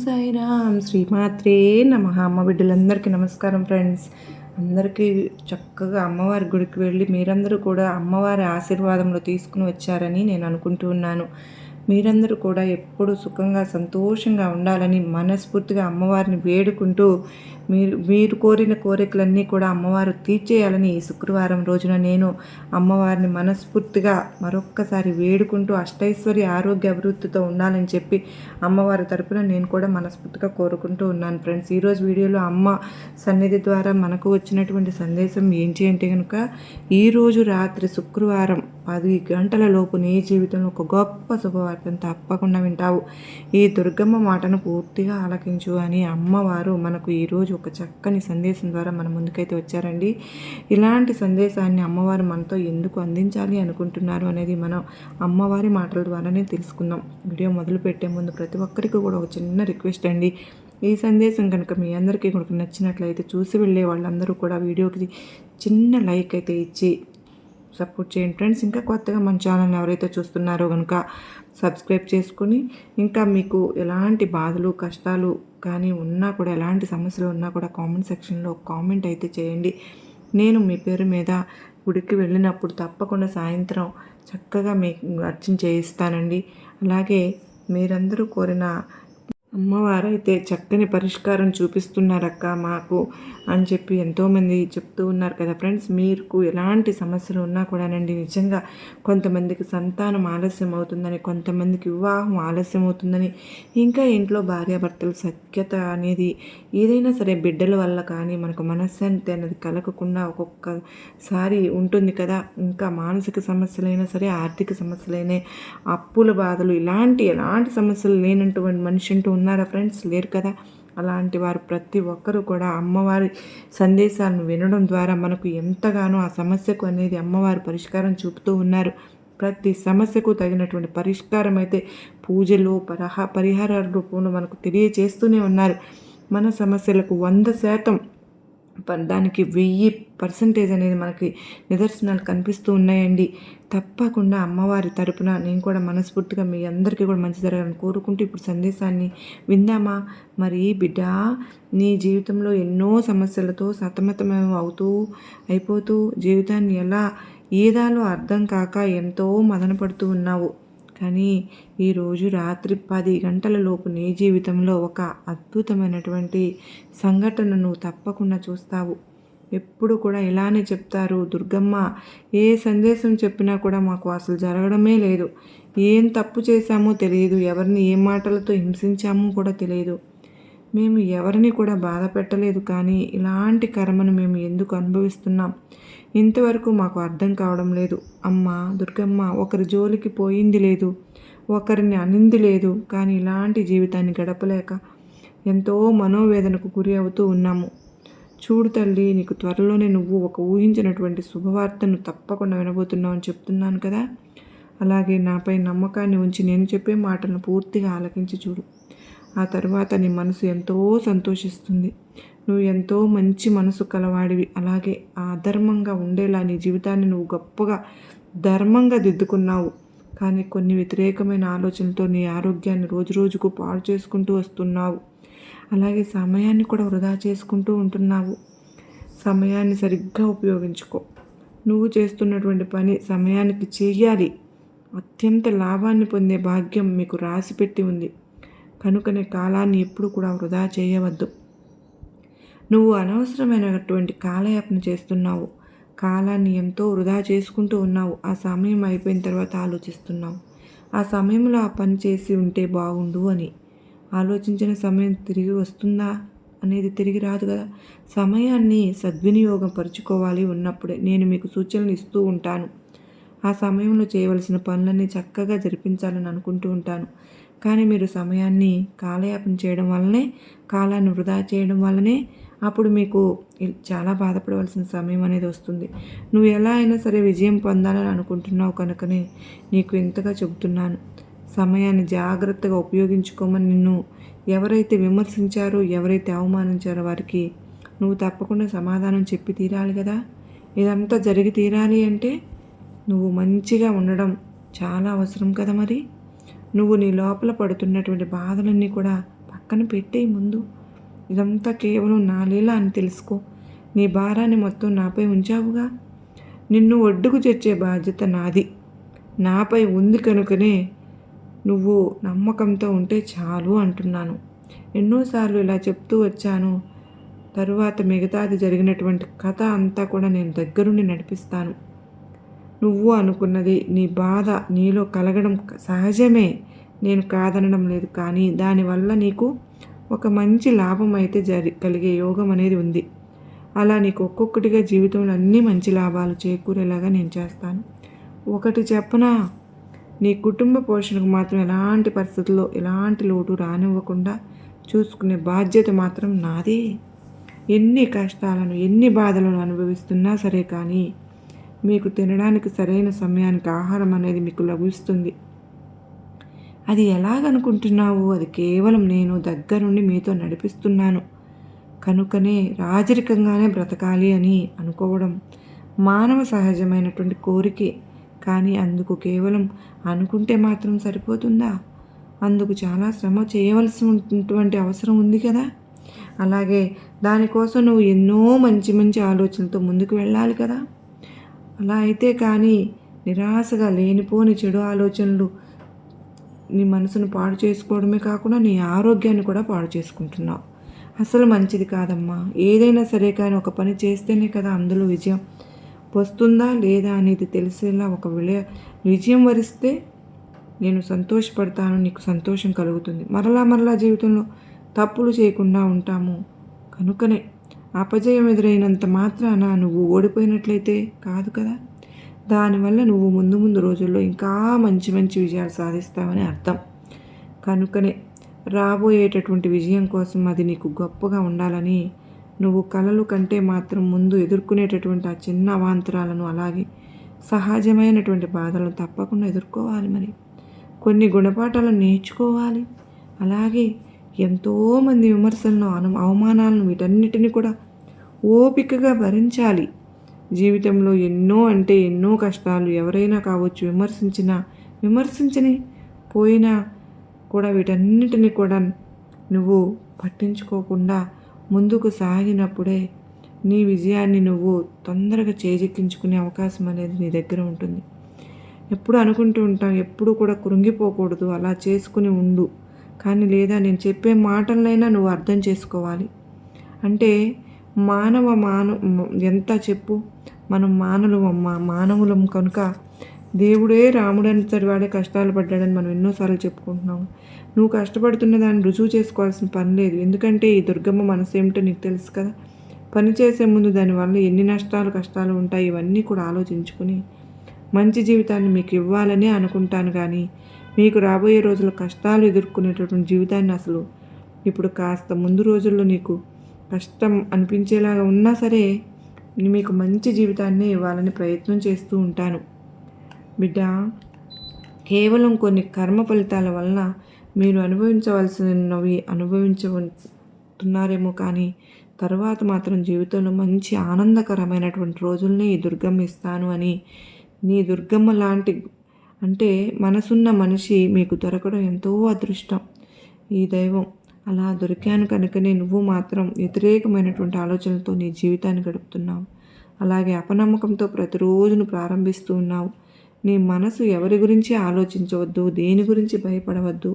సాయిరామ్ శ్రీమాత్రే నమః. అమ్మ బిడ్డలందరికీ నమస్కారం ఫ్రెండ్స్. అందరికీ చక్కగా అమ్మవారి గుడికి వెళ్ళి మీరందరూ కూడా అమ్మవారి ఆశీర్వాదంలో తీసుకుని వచ్చారని నేను అనుకుంటూ ఉన్నాను. మీరందరూ కూడా ఎప్పుడు సుఖంగా సంతోషంగా ఉండాలని మనస్ఫూర్తిగా అమ్మవారిని వేడుకుంటూ మీరు కోరిన కోరికలన్నీ కూడా అమ్మవారు తీర్చేయాలని ఈ శుక్రవారం రోజున నేను అమ్మవారిని మనస్ఫూర్తిగా మరొక్కసారి వేడుకుంటూ అష్టైశ్వర్య ఆరోగ్య అభివృద్ధితో ఉండాలని చెప్పి అమ్మవారి తరపున నేను కూడా మనస్ఫూర్తిగా కోరుకుంటూ ఉన్నాను ఫ్రెండ్స్. ఈరోజు వీడియోలో అమ్మ సన్నిధి ద్వారా మనకు వచ్చినటువంటి సందేశం ఏంటి అంటే కనుక, ఈరోజు రాత్రి శుక్రవారం 10 గంటల లోపు నీ జీవితంలో ఒక గొప్ప శుభవార్తను తప్పకుండా వింటావు. ఈ దుర్గమ్మ మాటను పూర్తిగా ఆలకించు అని అమ్మవారు మనకు ఈరోజు ఒక చక్కని సందేశం ద్వారా మన ముందుకైతే వచ్చారండి. ఇలాంటి సందేశాన్ని అమ్మవారు మనతో ఎందుకు అందించాలి అనుకుంటున్నారు అనేది మనం అమ్మవారి మాటల ద్వారానే తెలుసుకుందాం. వీడియో మొదలు పెట్టే ముందు ప్రతి ఒక్కరికి కూడా ఒక చిన్న రిక్వెస్ట్ అండి. ఈ సందేశం కనుక మీ అందరికీ కూడా నచ్చినట్లయితే చూసి వెళ్ళే వాళ్ళందరూ కూడా వీడియోకి చిన్న లైక్ అయితే ఇచ్చి సపోర్ట్ చేయండి ఫ్రెండ్స్. ఇంకా కొత్తగా మన ఛానల్ని ఎవరైతే చూస్తున్నారో కనుక సబ్స్క్రైబ్ చేసుకుని, ఇంకా మీకు ఎలాంటి బాధలు కష్టాలు కానీ ఉన్నా కూడా, ఎలాంటి సమస్యలు ఉన్నా కూడా కామెంట్ సెక్షన్లో కామెంట్ అయితే చేయండి. నేను మీ పేరు మీద గుడికి వెళ్ళినప్పుడు తప్పకుండా సాయంత్రం చక్కగా మీకు అర్చన చేయిస్తానండి. అలాగే మీరందరూ కోరిన అమ్మవారైతే చక్కని పరిష్కారం చూపిస్తున్నారక్క మాకు అని చెప్పి ఎంతోమంది చెప్తూ ఉన్నారు కదా ఫ్రెండ్స్. మీకు ఎలాంటి సమస్యలు ఉన్నా కూడానండి, నిజంగా కొంతమందికి సంతానం ఆలస్యం అవుతుందని, కొంతమందికి వివాహం ఆలస్యం అవుతుందని, ఇంకా ఇంట్లో భార్యాభర్తల సఖ్యత అనేది ఏదైనా సరే బిడ్డల వల్ల కానీ మనకు మనశ్శాంతి అనేది కలగకుండా ఒక్కొక్కసారి ఉంటుంది కదా. ఇంకా మానసిక సమస్యలైనా సరే, ఆర్థిక సమస్యలైనా, అప్పుల బాధలు, ఎలాంటి సమస్యలు లేనటువంటి మనిషి అంటూ ఉన్నారా ఫ్రెండ్స్? లేరు కదా. అలాంటి వారు ప్రతి ఒక్కరూ కూడా అమ్మవారి సందేశాలను వినడం ద్వారా మనకు ఎంతగానో ఆ సమస్యకు అనేది అమ్మవారి పరిష్కారం చూపుతూ ఉన్నారు. ప్రతి సమస్యకు తగినటువంటి పరిష్కారం అయితే పూజలు పరిహారాల రూపంలో మనకు తెలియచేస్తూనే ఉన్నారు. మన సమస్యలకు 100% దానికి 1000% అనేది మనకి నిదర్శనాలు కనిపిస్తూ ఉన్నాయండి. తప్పకుండా అమ్మవారి తరపున నేను కూడా మనస్ఫూర్తిగా మీ అందరికీ కూడా మంచి జరగాలని కోరుకుంటూ ఇప్పుడు సందేశాన్ని విందామా. మరి బిడ్డ, నీ జీవితంలో ఎన్నో సమస్యలతో అయిపోతూ జీవితాన్ని ఎలా ఈదాలో అర్థం కాక ఎంతో మదనపడుతూ ఉన్నావు. కానీ ఈరోజు రాత్రి 10 గంటల లోపు నీ జీవితంలో ఒక అద్భుతమైనటువంటి సంఘటన నువ్వు తప్పకుండా చూస్తావు. ఎప్పుడు కూడా ఇలానే చెప్తారు, దుర్గమ్మ ఏ సందేశం చెప్పినా కూడా మాకు అసలు జరగడమే లేదు. ఏం తప్పు చేశామో తెలియదు, ఎవరిని ఏ మాటలతో హింసించామో కూడా తెలియదు, మేము ఎవరిని కూడా బాధ పెట్టలేదు, కానీ ఇలాంటి కర్మను మేము ఎందుకు అనుభవిస్తున్నాం ఇంతవరకు మాకు అర్థం కావడం లేదు. అమ్మ దుర్గమ్మ, ఒకరి జోలికి పోయింది లేదు, ఒకరిని అనింది లేదు, కానీ ఇలాంటి జీవితాన్ని గడపలేక ఎంతో మనోవేదనకు గురి అవుతూ ఉన్నాము. చూడు తల్లి, నీకు త్వరలోనే నువ్వు ఒక ఊహించినటువంటి శుభవార్తను తప్పకుండా వినబోతున్నావు అని చెప్తున్నాను కదా. అలాగే నాపై నమ్మకాన్ని ఉంచి నేను చెప్పే మాటలను పూర్తిగా ఆలకించి చూడు. ఆ తర్వాత నీ మనసు ఎంతో సంతోషిస్తుంది. నువ్వు ఎంతో మంచి మనసు కలవాడివి. అలాగే అధర్మంగా ఉండేలా నీ జీవితాన్ని నువ్వు గొప్పగా ధర్మంగా దిద్దుకున్నావు. కానీ కొన్ని వ్యతిరేకమైన ఆలోచనలతో నీ ఆరోగ్యాన్ని రోజుకు పాడు చేసుకుంటూ వస్తున్నావు. అలాగే సమయాన్ని కూడా వృధా చేసుకుంటూ ఉంటున్నావు. సమయాన్ని సరిగ్గా ఉపయోగించుకో. నువ్వు చేస్తున్నటువంటి పని సమయానికి చేయాలి. అత్యంత లాభాన్ని పొందే భాగ్యం మీకు రాసిపెట్టి ఉంది. కనుకనే కాలాన్ని ఎప్పుడు కూడా వృధా చేయవద్దు. నువ్వు అనవసరమైనటువంటి కాలయాపన చేస్తున్నావు. కాలాన్ని ఎంతో వృధా చేసుకుంటూ ఉన్నావు. ఆ సమయం అయిపోయిన తర్వాత ఆలోచిస్తున్నావు, ఆ సమయంలో ఆ పని చేసి ఉంటే బాగుండు అని. ఆలోచించిన సమయం తిరిగి వస్తుందా అనేది తిరిగి రాదు కదా. సమయాన్ని సద్వినియోగం పరుచుకోవాలి. ఉన్నప్పుడే నేను మీకు సూచనలు ఇస్తూ ఉంటాను. ఆ సమయంలో చేయవలసిన పనులన్నీ చక్కగా జరిపించాలని అనుకుంటూ ఉంటాను. కానీ మీరు సమయాన్ని కాలయాపన చేయడం వల్లనే, కాలాన్ని వృధా చేయడం వల్లనే అప్పుడు మీకు చాలా బాధపడవలసిన సమయం అనేది వస్తుంది. నువ్వు ఎలా అయినా సరే విజయం పొందాలని అనుకుంటున్నావు కనుకనే నీకు ఇంతగా చెబుతున్నాను. సమయాన్ని జాగ్రత్తగా ఉపయోగించుకోమని నిన్ను ఎవరైతే విమర్శించారో, ఎవరైతే అవమానించారో వారికి నువ్వు తప్పకుండా సమాధానం చెప్పి తీరాలి కదా. ఇదంతా జరిగి తీరాలి అంటే నువ్వు మంచిగా ఉండడం చాలా అవసరం కదా. మరి నువ్వు నీ లోపల పడుతున్నటువంటి బాధలన్నీ కూడా పక్కన పెట్టేయి ముందు. ఇదంతా కేవలం నా లీల అని తెలుసుకో. నీ భారాన్ని మొత్తం నాపై ఉంచావుగా. నిన్ను ఒడ్డుకు చేర్చే బాధ్యత నాది, నాపై ఉంది కనుకనే నువ్వు నమ్మకంతో ఉంటే చాలు అంటున్నాను. ఎన్నోసార్లు ఇలా చెప్తూ వచ్చాను. తరువాత మిగతాది జరిగినటువంటి కథ అంతా కూడా నేను దగ్గరుండి నడిపిస్తాను. నువ్వు అనుకున్నది, నీ బాధ నీలో కలగడం సహజమే, నేను కాదనడం లేదు. కానీ దానివల్ల నీకు ఒక మంచి లాభం అయితే కలిగే యోగం అనేది ఉంది. అలా నీకు ఒక్కొక్కటిగా జీవితంలో అన్ని మంచి లాభాలు చేకూరేలాగా నేను చేస్తాను. ఒకటి చెప్పనా, నీ కుటుంబ పోషణకు మాత్రం ఎలాంటి పరిస్థితుల్లో ఎలాంటి లోటు రానివ్వకుండా చూసుకునే బాధ్యత మాత్రం నాదే. ఎన్ని కష్టాలను ఎన్ని బాధలను అనుభవిస్తున్నా సరే కానీ మీకు తినడానికి సరైన సమయానికి ఆహారం అనేది మీకు లభిస్తుంది. అది ఎలాగనుకుంటున్నావు? అది కేవలం నేను దగ్గరుండి మీతో నడిపిస్తున్నాను కనుకనే. రాజరికంగానే బ్రతకాలి అని అనుకోవడం మానవ సహజమైనటువంటి కోరికే. కానీ అందుకు కేవలం అనుకుంటే మాత్రం సరిపోతుందా? అందుకు చాలా శ్రమ చేయవలసినటువంటి అవసరం ఉంది కదా. అలాగే దానికోసం నువ్వు ఎన్నో మంచి మంచి ఆలోచనలతో ముందుకు వెళ్ళాలి కదా. అలా అయితే కానీ నిరాశగా లేనిపోని చెడు ఆలోచనలు నీ మనసును పాడు చేసుకోవడమే కాకుండా నీ ఆరోగ్యాన్ని కూడా పాడు చేసుకుంటున్నావు. అసలు మంచిది కాదమ్మా. ఏదైనా సరే కానీ ఒక పని చేస్తేనే కదా అందులో విజయం వస్తుందా లేదా అనేది తెలిసేలా ఒక విజయం వరిస్తే నేను సంతోషపడతాను, నీకు సంతోషం కలుగుతుంది. మరలా జీవితంలో తప్పులు చేయకుండా ఉంటాము. కనుకనే అపజయం ఎదురైనంత మాత్రాన నువ్వు ఓడిపోయినట్లయితే కాదు కదా. దానివల్ల నువ్వు ముందు రోజుల్లో ఇంకా మంచి మంచి విజయాలు సాధిస్తావని అర్థం. కనుకనే రాబోయేటటువంటి విజయం కోసం అది నీకు గొప్పగా ఉండాలని నువ్వు కలలు కంటే మాత్రం ముందు ఎదుర్కొనేటటువంటి ఆ చిన్న అవాంతరాలను అలాగే సహజమైనటువంటి బాధలను తప్పకుండా ఎదుర్కోవాలి. మరి కొన్ని గుణపాఠాలను నేర్చుకోవాలి. అలాగే ఎంతోమంది విమర్శలను అవమానాలను వీటన్నిటిని కూడా ఓపికగా భరించాలి. జీవితంలో ఎన్నో కష్టాలు ఎవరైనా కావచ్చు, విమర్శించని పోయినా కూడా వీటన్నిటిని కూడా నువ్వు పట్టించుకోకుండా ముందుకు సాగినప్పుడే నీ విజయాన్ని నువ్వు తొందరగా చేజిక్కించుకునే అవకాశం అనేది నీ దగ్గర ఉంటుంది. ఎప్పుడు అనుకుంటూ ఉంటాం, ఎప్పుడు కూడా కృంగిపోకూడదు, అలా చేసుకుని ఉండు. కానీ లేదా నేను చెప్పే మాటలనైనా నువ్వు అర్థం చేసుకోవాలి. అంటే ఎంత చెప్పు, మనం మానవులం కనుక దేవుడే రాముడంతటి వాడే కష్టాలు పడ్డాడని మనం ఎన్నోసార్లు చెప్పుకుంటున్నాము. నువ్వు కష్టపడుతున్న దాన్ని రుజువు చేసుకోవాల్సిన పని లేదు. ఎందుకంటే ఈ దుర్గమ్మ మనసు ఏమిటో నీకు తెలుసు కదా. పని చేసే ముందు దానివల్ల ఎన్ని కష్టాలు ఉంటాయి ఇవన్నీ కూడా ఆలోచించుకుని మంచి జీవితాన్ని మీకు ఇవ్వాలనే అనుకుంటాను. కానీ మీకు రాబోయే రోజుల్లో కష్టాలు ఎదుర్కొనేటటువంటి జీవితాన్ని అసలు ఇప్పుడు కాస్త ముందు రోజుల్లో నీకు కష్టం అనిపించేలాగా ఉన్నా సరే మీకు మంచి జీవితాన్ని ఇవ్వాలని ప్రయత్నం చేస్తూ ఉంటాను. బిడ్డ, కేవలం కొన్ని కర్మ ఫలితాల వలన మీరు అనుభవించవలసినవి అనుభవించుతున్నారేమో, కానీ తర్వాత మాత్రం జీవితంలో మంచి ఆనందకరమైనటువంటి రోజుల్ని ఈ దుర్గమ్మ ఇస్తాను అని. నీ దుర్గమ్మ లాంటి అంటే మనసున్న మనిషి మీకు దొరకడం ఎంతో అదృష్టం. ఈ దైవం అలా దొరికాను కనుకనే నువ్వు మాత్రం వ్యతిరేకమైనటువంటి ఆలోచనలతో నీ జీవితాన్ని గడుపుతున్నావు. అలాగే అపనమ్మకంతో ప్రతిరోజును ప్రారంభిస్తూ ఉన్నావు. నీ మనసు ఎవరి గురించి ఆలోచించవద్దు, దేని గురించి భయపడవద్దు.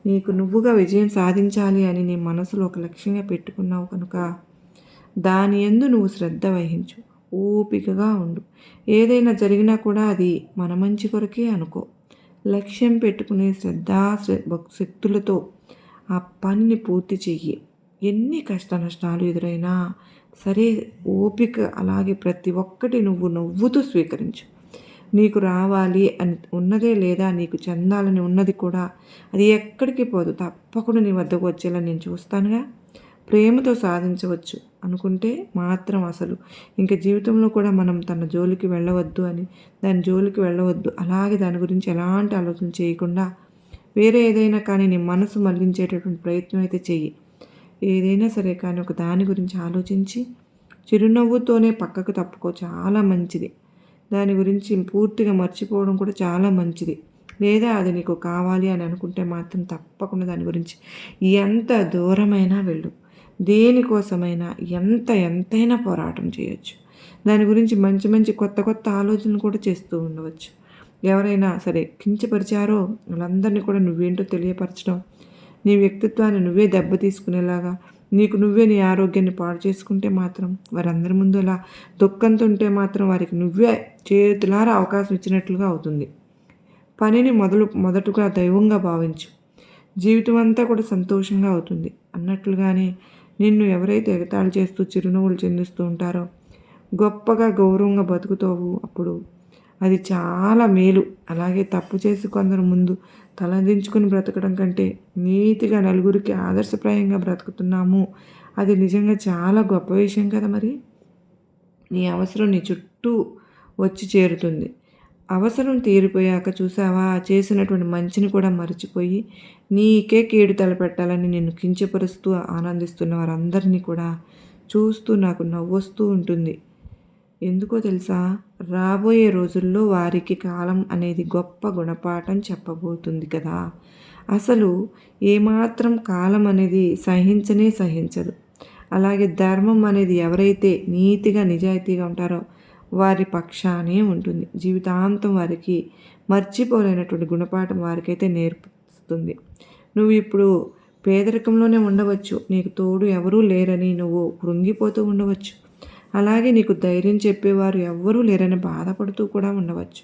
నీకు నువ్వుగా విజయం సాధించాలి అని నీ మనసులో ఒక లక్ష్యంగా పెట్టుకున్నావు కనుక దాని యందు నువ్వు శ్రద్ధ వహించు, ఓపికగా ఉండు. ఏదైనా జరిగినా కూడా అది మన మంచి కొరకే అనుకో. లక్ష్యం పెట్టుకునే శక్తులతో ఆ పనిని పూర్తి చెయ్యి. ఎన్ని కష్ట నష్టాలు ఎదురైనా సరే ఓపిక, అలాగే ప్రతి ఒక్కటి నువ్వు నవ్వుతూ స్వీకరించు. నీకు రావాలి అని ఉన్నదే లేదా నీకు చెందాలని ఉన్నది కూడా అది ఎక్కడికి పోదు, తప్పకుండా నీ వద్దకు వచ్చేలా నేను చూస్తానుగా. ప్రేమతో సాధించవచ్చు అనుకుంటే మాత్రం అసలు ఇంకా జీవితంలో కూడా మనం తన జోలికి వెళ్ళవద్దు అని, దాని జోలికి వెళ్ళవద్దు. అలాగే దాని గురించి ఎలాంటి ఆలోచన చేయకుండా వేరే ఏదైనా కానీ నీ మనసు మళ్లించేటటువంటి ప్రయత్నం అయితే చెయ్యి. ఏదైనా సరే కానీ ఒక దాని గురించి ఆలోచించి చిరునవ్వుతోనే పక్కకు తప్పుకో, చాలా మంచిది. దాని గురించి పూర్తిగా మర్చిపోవడం కూడా చాలా మంచిది. లేదా అది నీకు కావాలి అని అనుకుంటే మాత్రం తప్పకుండా దాని గురించి ఎంత దూరమైనా వెళ్ళు. దేనికోసమైనా ఎంతైనా పోరాటం చేయొచ్చు. దాని గురించి మంచి మంచి కొత్త కొత్త ఆలోచనలు కూడా చేస్తూ ఉండవచ్చు. ఎవరైనా సరే కించపరిచారో వాళ్ళందరినీ కూడా నువ్వేంటో తెలియపరచడం, నీ వ్యక్తిత్వాన్ని నువ్వే దెబ్బ తీసుకునేలాగా నీకు నువ్వే నీ ఆరోగ్యాన్ని పాడు చేసుకుంటే మాత్రం వారందరి ముందు అలా దుఃఖంతో ఉంటే మాత్రం వారికి నువ్వే చేతులారా అవకాశం ఇచ్చినట్లుగా అవుతుంది. పనిని మొదటగా దైవంగా భావించు. జీవితం అంతా కూడా సంతోషంగా అవుతుంది అన్నట్లుగానే నిన్ను ఎవరైతే ఎగతాళి చేస్తూ చిరునవ్వులు చెందిస్తూ ఉంటారో గొప్పగా గౌరవంగా బతుకుతావు. అప్పుడు అది చాలా మేలు. అలాగే తప్పు చేసి కొందరు ముందు తలదించుకొని బ్రతకడం కంటే నీతిగా నలుగురికి ఆదర్శప్రాయంగా బ్రతుకుతున్నాము, అది నిజంగా చాలా గొప్ప విషయం కదా. మరి నీ అవసరం నీ చుట్టూ వచ్చి చేరుతుంది. అవసరం తీరిపోయాక చూసావా, చేసినటువంటి మంచిని కూడా మర్చిపోయి నీకే కీడు తలపెట్టాలని నిన్ను కించపరుస్తూ ఆనందిస్తున్న వారందరినీ కూడా చూస్తూ నాకు నవ్వొస్తూ ఉంటుంది. ఎందుకో తెలుసా, రాబోయే రోజుల్లో వారికి కాలం అనేది గొప్ప గుణపాఠం చెప్పబోతుంది కదా. అసలు ఏమాత్రం కాలం అనేది సహించదు. అలాగే ధర్మం అనేది ఎవరైతే నీతిగా నిజాయితీగా ఉంటారో వారి పక్షానే ఉంటుంది. జీవితాంతం వారికి మర్చిపోలేనటువంటి గుణపాఠం వారికైతే నేర్పుతుంది. నువ్వు ఇప్పుడు పేదరికంలోనే ఉండవచ్చు, నీకు తోడు ఎవరూ లేరని నువ్వు కృంగిపోతూ ఉండవచ్చు. అలాగే నీకు ధైర్యం చెప్పేవారు ఎవ్వరూ లేరని బాధపడుతూ కూడా ఉండవచ్చు.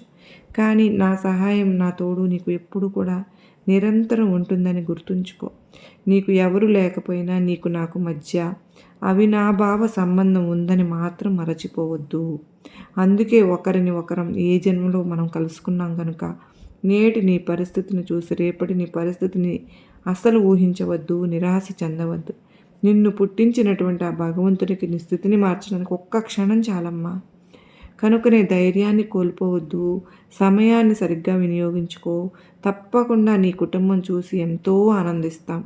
కానీ నా సహాయం, నా తోడు నీకు ఎప్పుడు కూడా నిరంతరం ఉంటుందని గుర్తుంచుకో. నీకు ఎవరు లేకపోయినా నీకు నాకు మధ్య అవినాభావ సంబంధం ఉందని మాత్రం మరచిపోవద్దు. అందుకే ఒకరిని ఒకరం ఏ జన్మలో మనం కలుసుకున్నాం కనుక నేటి నీ పరిస్థితిని చూసి రేపటి నీ పరిస్థితిని అసలు ఊహించవద్దు, నిరాశ చెందవద్దు. నిన్ను పుట్టించినటువంటి ఆ భగవంతుడికి నీ స్థితిని మార్చడానికి ఒక్క క్షణం చాలమ్మా. కనుకనే ధైర్యాన్ని కోల్పోవద్దు, సమయాన్ని సరిగ్గా వినియోగించుకో. తప్పకుండా నీ కుటుంబం చూసి ఎంతో ఆనందిస్తాం.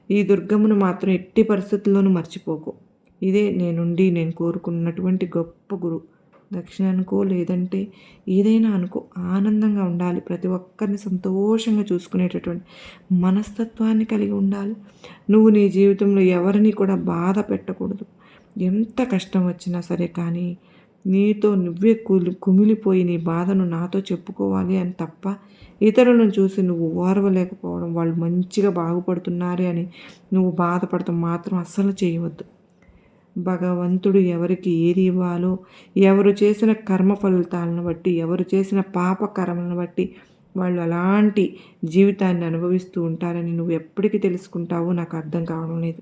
ఈ దుర్గమ్మను మాత్రం ఎట్టి పరిస్థితుల్లోనూ మర్చిపోకు. ఇదే నేను కోరుకున్నటువంటి గొప్ప గురు. దక్షిణ అనుకో, లేదంటే ఏదైనా అనుకో, ఆనందంగా ఉండాలి. ప్రతి ఒక్కరిని సంతోషంగా చూసుకునేటటువంటి మనస్తత్వాన్ని కలిగి ఉండాలి. నువ్వు నీ జీవితంలో ఎవరిని కూడా బాధ పెట్టకూడదు. ఎంత కష్టం వచ్చినా సరే కానీ నీతో నువ్వే కుమిలిపోయి నీ బాధను నాతో చెప్పుకోవాలి అని తప్ప ఇతరులను చూసి నువ్వు ఓర్వలేకపోవడం, వాళ్ళు మంచిగా బాగుపడుతున్నారే అని నువ్వు బాధపడటం మాత్రం అస్సలు చేయవద్దు. భగవంతుడు ఎవరికి ఏది ఇవ్వాలో, ఎవరు చేసిన కర్మ ఫలితాలను బట్టి, ఎవరు చేసిన పాప కర్మలను బట్టి వాళ్ళు అలాంటి జీవితాన్ని అనుభవిస్తూ ఉంటారని నువ్వు ఎప్పటికీ తెలుసుకుంటావో నాకు అర్థం కావడం లేదు.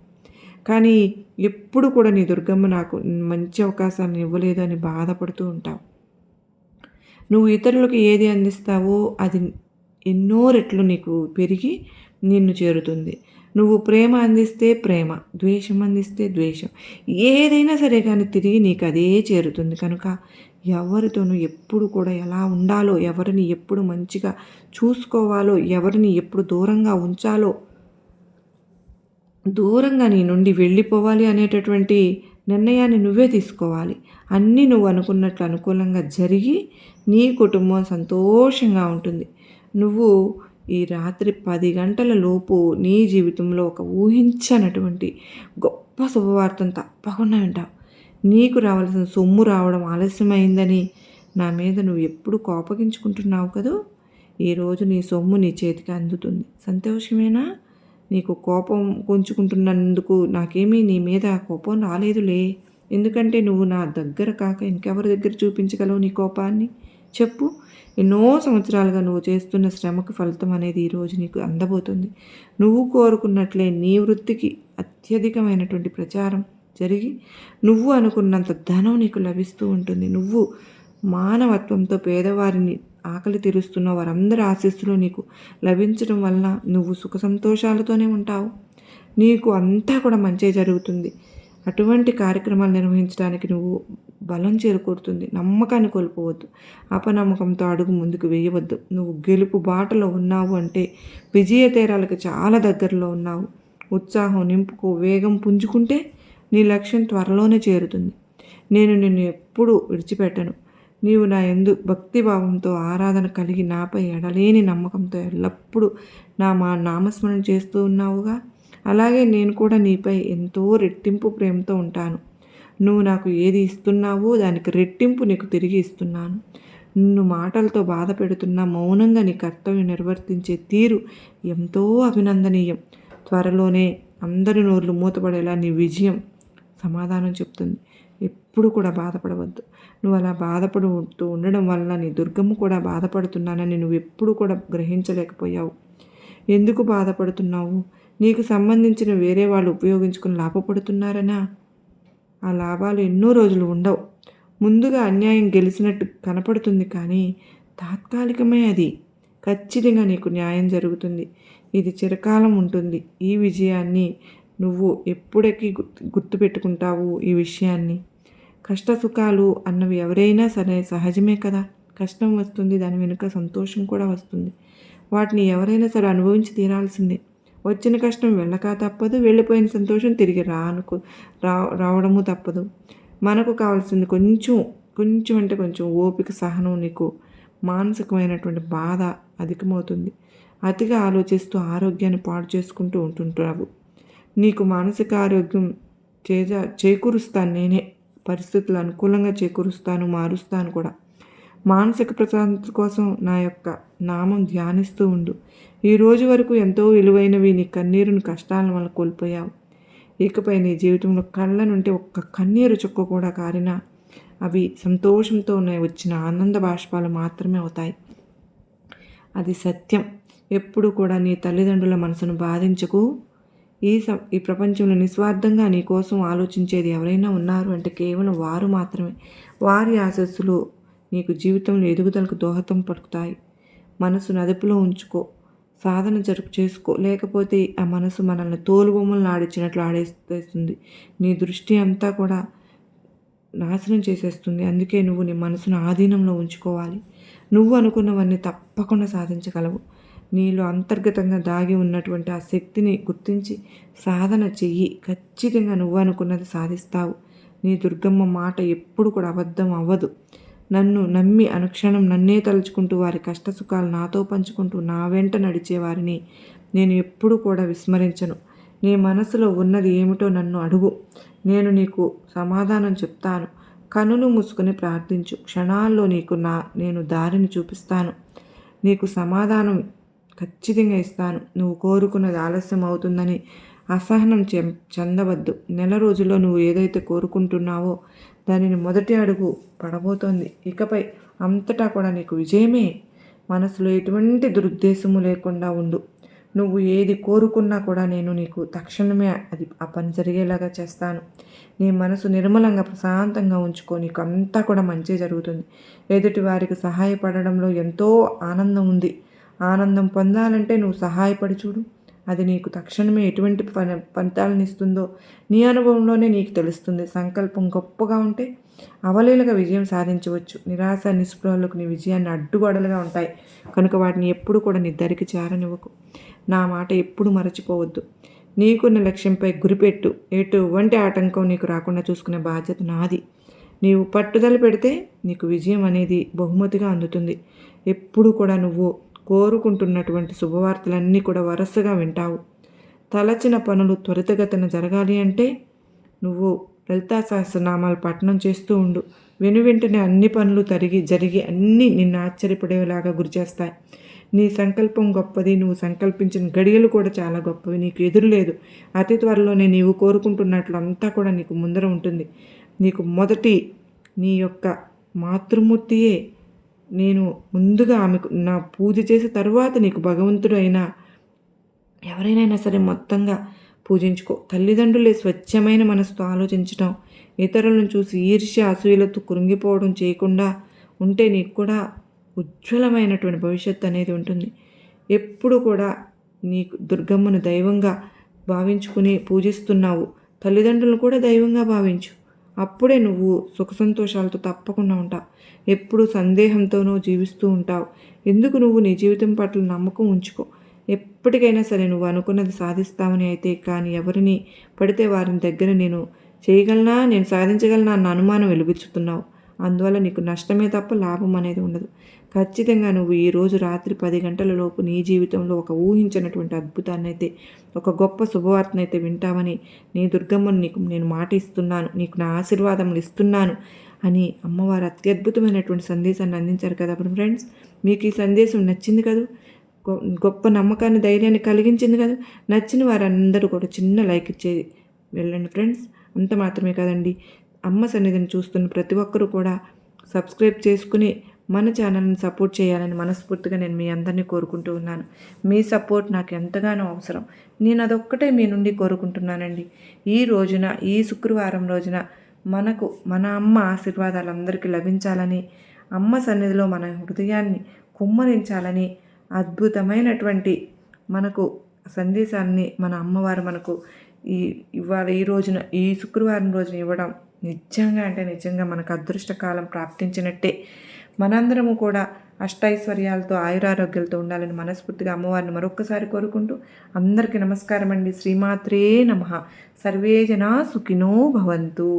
కానీ ఎప్పుడు కూడా నీ దుర్గమ్మ నాకు మంచి అవకాశాన్ని ఇవ్వలేదు అని బాధపడుతూ ఉంటావు. నువ్వు ఇతరులకు ఏది అందిస్తావో అది ఎన్నో రెట్లు నీకు పెరిగి నిన్ను చేరుతుంది. నువ్వు ప్రేమ అందిస్తే ప్రేమ, ద్వేషం అందిస్తే ద్వేషం, ఏదైనా సరే కానీ తిరిగి నీకు అదే చేరుతుంది. కనుక ఎవరితోనూ ఎప్పుడు కూడా ఎలా ఉండాలో, ఎవరిని ఎప్పుడు మంచిగా చూసుకోవాలో, ఎవరిని ఎప్పుడు దూరంగా ఉంచాలో, దూరంగా నీ నుండి వెళ్ళిపోవాలి అనేటటువంటి నిర్ణయాన్ని నువ్వే తీసుకోవాలి. అన్నీ నువ్వు అనుకున్నట్లు అనుకూలంగా జరిగి నీ కుటుంబం సంతోషంగా ఉంటుంది. నువ్వు ఈ రాత్రి 10 గంటల లోపు నీ జీవితంలో ఒక ఊహించనటువంటి గొప్ప శుభవార్తను తప్పకుండా వింటావు. నీకు రావాల్సిన సొమ్ము రావడం ఆలస్యమైందని నా మీద నువ్వు ఎప్పుడు కోపగించుకుంటున్నావు కదూ, ఈరోజు నీ సొమ్ము నీ చేతికి అందుతుంది. సంతోషమేనా? నీకు కోపం కొంచుకుంటున్నందుకు నాకేమీ నీ మీద కోపం రాలేదులే. ఎందుకంటే నువ్వు నా దగ్గర కాక ఇంకెవరి దగ్గర చూపించగలవు నీ కోపాన్ని? చెప్పు. ఎన్నో సంవత్సరాలుగా నువ్వు చేస్తున్న శ్రమకు ఫలితం అనేది ఈరోజు నీకు అందబోతుంది. నువ్వు కోరుకున్నట్లే నీ వృత్తికి అత్యధికమైనటువంటి ప్రచారం జరిగి నువ్వు అనుకున్నంత ధనం నీకు లభిస్తూ ఉంటుంది. నువ్వు మానవత్వంతో పేదవారిని ఆకలి తీరుస్తున్న వారందరి ఆశీస్సులు నీకు లభించడం వల్ల నువ్వు సుఖ సంతోషాలతోనే ఉంటావు. నీకు అంతా కూడా మంచి జరుగుతుంది. అటువంటి కార్యక్రమాలు నిర్వహించడానికి నువ్వు బలం చేకూరుతుంది. నమ్మకాన్ని కోల్పోవద్దు. అపనమ్మకంతో అడుగు ముందుకు వేయవద్దు. నువ్వు గెలుపు బాటలో ఉన్నావు అంటే విజయ తీరాలకు చాలా దగ్గరలో ఉన్నావు. ఉత్సాహం నింపుకో, వేగం పుంజుకుంటే నీ లక్ష్యం త్వరలోనే చేరుతుంది. నేను నిన్ను ఎప్పుడూ విడిచిపెట్టను. నీవు నా యందు భక్తిభావంతో ఆరాధన కలిగి నాపై ఎడలేని నమ్మకంతో ఎల్లప్పుడూ నామస్మరణ చేస్తూ ఉన్నావుగా, అలాగే నేను కూడా నీపై ఎంతో రెట్టింపు ప్రేమతో ఉంటాను. నువ్వు నాకు ఏది ఇస్తున్నావో దానికి రెట్టింపు నీకు తిరిగి ఇస్తున్నాను. నిన్ను మాటలతో బాధ పెడుతున్నా మౌనంగా నీ కర్తవ్యం నిర్వర్తించే తీరు ఎంతో అభినందనీయం. త్వరలోనే అందరి నోర్లు మూతపడేలా నీ విజయం సమాధానం చెప్తుంది. ఎప్పుడు కూడా బాధపడవద్దు. నువ్వు అలా బాధపడుతూ ఉండడం వల్ల నీ దుర్గమ్మ కూడా బాధపడుతున్నానని నువ్వు ఎప్పుడు కూడా గ్రహించలేకపోయావు. ఎందుకు బాధపడుతున్నావు? నీకు సంబంధించిన వేరే వాళ్ళు ఉపయోగించుకుని లాభపడుతున్నారనా? ఆ లాభాలు ఎన్నో రోజులు ఉండవు. ముందుగా అన్యాయం గెలిచినట్టు కనపడుతుంది, కానీ తాత్కాలికమే. అది ఖచ్చితంగా నీకు న్యాయం జరుగుతుంది. ఇది చిరకాలం ఉంటుంది. ఈ విజయాన్ని నువ్వు ఎప్పుడకి గుర్తుపెట్టుకుంటావు? ఈ విషయాన్ని కష్ట సుఖాలు అన్నవి ఎవరైనా సరే సహజమే కదా. కష్టం వస్తుంది, దాని వెనుక సంతోషం కూడా వస్తుంది. వాటిని ఎవరైనా సరే అనుభవించి తీరాల్సిందే. వచ్చిన కష్టం వెళ్ళక తప్పదు, వెళ్ళిపోయిన సంతోషం తిరిగి రావడము తప్పదు. మనకు కావాల్సింది కొంచెం అంటే కొంచెం ఓపిక, సహనం. నీకు మానసికమైనటువంటి బాధ అధికమవుతుంది. అతిగా ఆలోచిస్తూ ఆరోగ్యాన్ని పాడు చేసుకుంటూ ఉంటుంటావు. నీకు మానసిక ఆరోగ్యం చేకూరుస్తాను నేనే. పరిస్థితులు అనుకూలంగా చేకూరుస్తాను, మారుస్తాను కూడా. మానసిక ప్రశాంతత కోసం నా యొక్క నామం ధ్యానిస్తూ ఉండు. ఈ రోజు వరకు ఎంతో విలువైనవి నీ కన్నీరుని కష్టాల వల్ల కోల్పోయావు. ఇకపై నీ జీవితంలో కళ్ళ నుండి ఒక్క కన్నీరు చుక్క కూడా కారినా అవి సంతోషంతో వచ్చిన ఆనంద బాష్పాలు మాత్రమే అవుతాయి. అది సత్యం. ఎప్పుడు కూడా నీ తల్లిదండ్రుల మనసును బాధించకు. ఈ ప్రపంచంలో నిస్వార్థంగా నీ కోసం ఆలోచించేది ఎవరైనా ఉన్నారు అంటే కేవలం వారు మాత్రమే. వారి ఆశస్సులు నీకు జీవితంలో ఎదుగుదలకు దోహదం పలుకుతాయి. మనసును అదుపులో ఉంచుకో, సాధన చేసుకో. లేకపోతే ఆ మనసు మనల్ని తోలుబొమ్మలను ఆడించినట్లు ఆడేస్తుంది. నీ దృష్టి అంతా కూడా నాశనం చేసేస్తుంది. అందుకే నువ్వు నీ మనసును ఆధీనంలో ఉంచుకోవాలి. నువ్వు అనుకున్నవన్నీ తప్పకుండా సాధించగలవు. నీలో అంతర్గతంగా దాగి ఉన్నటువంటి ఆ శక్తిని గుర్తించి సాధన చెయ్యి. ఖచ్చితంగా నువ్వు అనుకున్నది సాధిస్తావు. నీ దుర్గమ్మ మాట ఎప్పుడు కూడా అబద్ధం అవ్వదు. నన్ను నమ్మి అనుక్షణం నన్నే తలుచుకుంటూ వారి కష్టసుఖాలు నాతో పంచుకుంటూ నా వెంట నడిచేవారిని నేను ఎప్పుడు కూడా విస్మరించను. నీ మనసులో ఉన్నది ఏమిటో నన్ను అడుగు, నేను నీకు సమాధానం చెప్తాను. కనులు మూసుకొని ప్రార్థించు. క్షణాల్లో నేను దారిని చూపిస్తాను. నీకు సమాధానం ఖచ్చితంగా ఇస్తాను. నువ్వు కోరుకున్నది ఆలస్యం అవుతుందని అసహనం చెందవద్దు. నెల రోజుల్లో నువ్వు ఏదైతే కోరుకుంటున్నావో దానిని మొదటి అడుగు పడబోతోంది. ఇకపై అంతటా కూడా నీకు విజయమే. మనసులో ఎటువంటి దురుద్దేశము లేకుండా ఉండు. నువ్వు ఏది కోరుకున్నా కూడా నేను నీకు తక్షణమే ఆ పని జరిగేలాగా చేస్తాను. నీ మనసు నిర్మలంగా ప్రశాంతంగా ఉంచుకో. నీకు అంతా కూడా మంచి జరుగుతుంది. ఎదుటి వారికి సహాయపడడంలో ఎంతో ఆనందం ఉంది. ఆనందం పొందాలంటే నువ్వు సహాయపడి చూడు. అది నీకు తక్షణమే ఎటువంటి ఫలితాలను ఇస్తుందో నీ అనుభవంలోనే నీకు తెలుస్తుంది. సంకల్పం గొప్పగా ఉంటే అవలీలగా విజయం సాధించవచ్చు. నిరాశ నిస్పృహలకు నీ విజయాన్ని అడ్డుగోడలుగా ఉంటాయి. కనుక వాటిని ఎప్పుడు కూడా నీ దరికి చేరనివ్వకు. నా మాట ఎప్పుడు మరచిపోవద్దు. నీకున్న లక్ష్యంపై గురిపెట్టు. ఎటువంటి ఆటంకం నీకు రాకుండా చూసుకునే బాధ్యత నాది. నీవు పట్టుదల పెడితే నీకు విజయం అనేది బహుమతిగా అందుతుంది. ఎప్పుడు కూడా నువ్వు కోరుకుంటున్నటువంటి శుభవార్తలన్నీ కూడా వరుసగా వింటావు. తలచిన పనులు త్వరితగతిన జరగాలి అంటే నువ్వు లలితా సహస్రనామాలు పఠనం చేస్తూ ఉండు. వెంటనే అన్ని పనులు జరిగి అన్నీ నిన్ను ఆశ్చర్యపడేలాగా గురిచేస్తాయి. నీ సంకల్పం గొప్పది. నువ్వు సంకల్పించిన గడియలు కూడా చాలా గొప్పవి. నీకు ఎదురు లేదు. అతి త్వరలోనే నీవు కోరుకుంటున్నట్లు అంతా కూడా నీకు ముందర ఉంటుంది. నీకు మొదటి నీ యొక్క మాతృమూర్తియే నేను ముందుగా ఆమెకు నా పూజ చేసిన తరువాత నీకు భగవంతుడు అయినా ఎవరైనా సరే మొత్తంగా పూజించుకో. తల్లిదండ్రులే స్వచ్ఛమైన మనసుతో ఆలోచించటం, ఇతరులను చూసి ఈర్ష్య అసూయలతో కృంగిపోవడం చేయకుండా ఉంటే నీకు కూడా ఉజ్వలమైనటువంటి భవిష్యత్తు అనేది ఉంటుంది. ఎప్పుడు కూడా నీకు దుర్గమ్మను దైవంగా భావించుకుని పూజిస్తున్నావు. తల్లిదండ్రులను కూడా దైవంగా భావించు. అప్పుడే నువ్వు సుఖ సంతోషాలతో తప్పకుండా ఉంటావు. ఎప్పుడు సందేహంతోనూ జీవిస్తూ ఉంటావు. ఎందుకు? నువ్వు నీ జీవితం పట్ల నమ్మకం ఉంచుకో. ఎప్పటికైనా సరే నువ్వు అనుకున్నది సాధిస్తామని అయితే కానీ ఎవరిని పడితే వారిని దగ్గర నేను చేయగలనా, నేను సాధించగలనా అన్న అనుమానం వెలుగుచుతున్నావు. అందువల్ల నీకు నష్టమే తప్ప లాభం అనేది ఉండదు. ఖచ్చితంగా నువ్వు ఈరోజు రాత్రి 10 గంటల లోపు నీ జీవితంలో ఒక ఊహించినటువంటి అద్భుతాన్నైతే, ఒక గొప్ప శుభవార్తనైతే వింటామని నీ దుర్గమ్మను నీకు నేను మాట ఇస్తున్నాను, నీకు నా ఆశీర్వాదములు ఇస్తున్నాను అని అమ్మవారు అత్యద్భుతమైనటువంటి సందేశాన్ని అందించారు కదా ఫ్రెండ్స్. మీకు ఈ సందేశం నచ్చింది కదా, గొప్ప నమ్మకాన్ని ధైర్యాన్ని కలిగించింది కదా. నచ్చిన వారందరూ కూడా చిన్న లైక్ ఇచ్చేది వెళ్ళండి ఫ్రెండ్స్. అంత మాత్రమే కదండి, అమ్మ సన్నిధిని చూస్తున్న ప్రతి ఒక్కరూ కూడా సబ్స్క్రైబ్ చేసుకుని మన ఛానల్ని సపోర్ట్ చేయాలని మనస్ఫూర్తిగా నేను మీ అందరినీ కోరుకుంటూ ఉన్నాను. మీ సపోర్ట్ నాకు ఎంతగానో అవసరం. నేను అదొక్కటే మీ నుండి కోరుకుంటున్నానండి. ఈ రోజున, ఈ శుక్రవారం రోజున మనకు మన అమ్మ ఆశీర్వాదాలు అందరికీ లభించాలని, అమ్మ సన్నిధిలో మన హృదయాన్ని కుమ్మరించాలని, అద్భుతమైనటువంటి మనకు సందేశాన్ని మన అమ్మవారు మనకు ఇవాళ ఈ రోజున, ఈ శుక్రవారం రోజున ఇవ్వడం నిజంగా మనకు అదృష్టకాలం ప్రాప్తించినట్టే. మనందరము కూడా అష్టైశ్వర్యాలతో ఆయురారోగ్యాలతో ఉండాలని మనస్ఫూర్తిగా అమ్మవారిని మరొక్కసారి కోరుకుంటూ అందరికీ నమస్కారం అండి. శ్రీమాత్రే నమః. సర్వే జనా సుఖినో భవంతు.